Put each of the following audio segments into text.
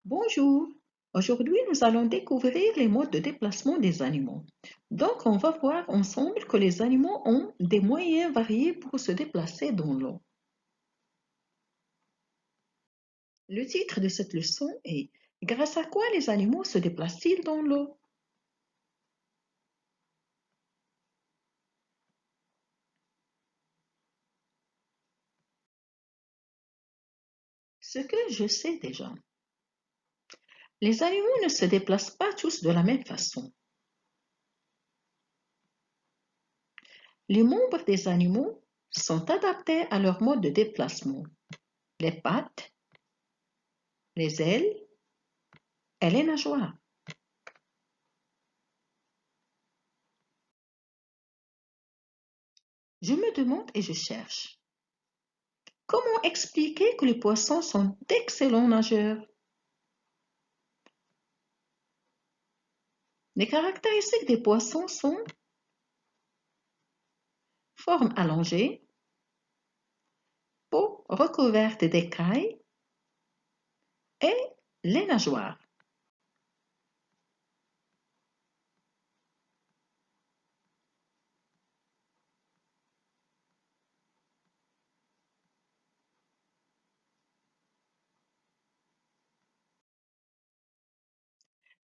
Bonjour, aujourd'hui nous allons découvrir les modes de déplacement des animaux. Donc on va voir ensemble que les animaux ont des moyens variés pour se déplacer dans l'eau. Le titre de cette leçon est Grâce à quoi les animaux se déplacent-ils dans l'eau? Ce que je sais déjà. Les animaux ne se déplacent pas tous de la même façon. Les membres des animaux sont adaptés à leur mode de déplacement. Les pattes, les ailes et les nageoires. Je me demande et je cherche. Comment expliquer que les poissons sont d'excellents nageurs? Les caractéristiques des poissons sont forme allongée, peau recouverte d'écailles et les nageoires.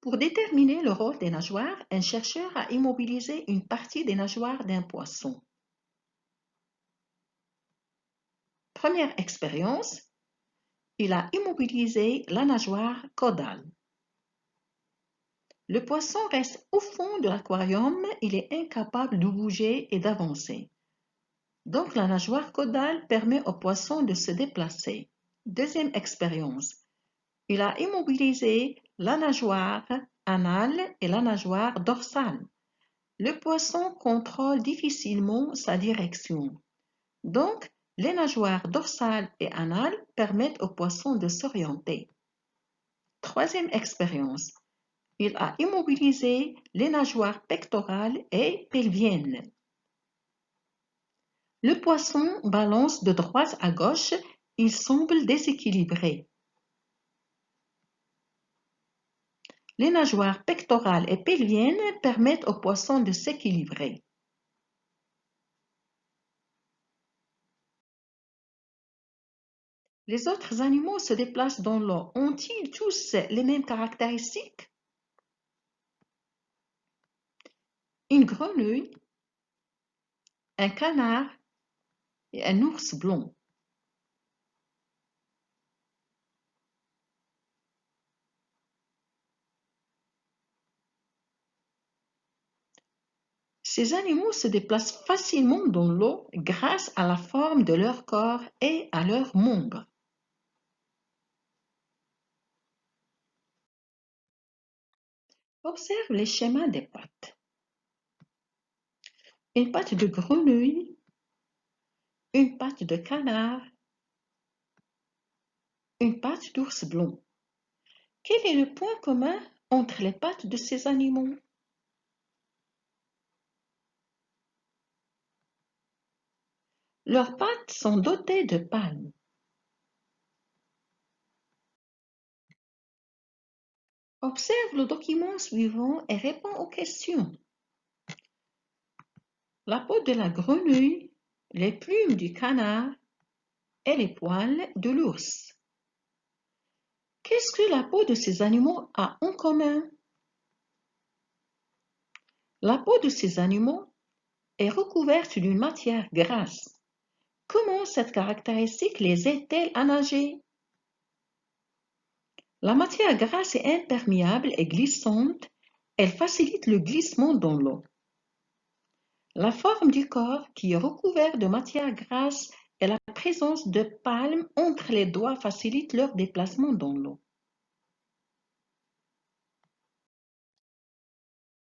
Pour déterminer le rôle des nageoires, un chercheur a immobilisé une partie des nageoires d'un poisson. Première expérience, il a immobilisé la nageoire caudale. Le poisson reste au fond de l'aquarium, il est incapable de bouger et d'avancer. Donc la nageoire caudale permet au poisson de se déplacer. Deuxième expérience, il a immobilisé la nageoire anale et la nageoire dorsale. Le poisson contrôle difficilement sa direction. Donc, les nageoires dorsales et anales permettent au poisson de s'orienter. Troisième expérience, il a immobilisé les nageoires pectorales et pelviennes. Le poisson balance de droite à gauche, il semble déséquilibré. Les nageoires pectorales et pelviennes permettent au poisson de s'équilibrer. Les autres animaux se déplacent dans l'eau. Ont-ils tous les mêmes caractéristiques? Une grenouille, un canard et un ours blanc. Ces animaux se déplacent facilement dans l'eau grâce à la forme de leur corps et à leurs membres. Observe les schémas des pattes. Une patte de grenouille, une patte de canard, une patte d'ours blanc. Quel est le point commun entre les pattes de ces animaux? Leurs pattes sont dotées de palmes. Observe le document suivant et réponds aux questions. La peau de la grenouille, les plumes du canard et les poils de l'ours. Qu'est-ce que la peau de ces animaux a en commun? La peau de ces animaux est recouverte d'une matière grasse. Comment cette caractéristique les aide-t-elle à nager? La matière grasse est imperméable et glissante. Elle facilite le glissement dans l'eau. La forme du corps, qui est recouvert de matière grasse, et la présence de palmes entre les doigts facilite leur déplacement dans l'eau.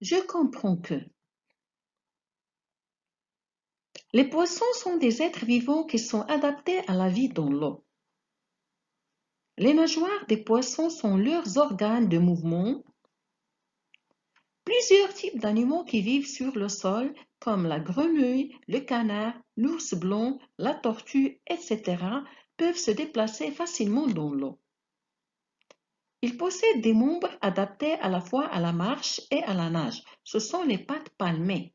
Je comprends que les poissons sont des êtres vivants qui sont adaptés à la vie dans l'eau. Les nageoires des poissons sont leurs organes de mouvement. Plusieurs types d'animaux qui vivent sur le sol, comme la grenouille, le canard, l'ours blanc, la tortue, etc., peuvent se déplacer facilement dans l'eau. Il possède des membres adaptés à la fois à la marche et à la nage. Ce sont les pattes palmées.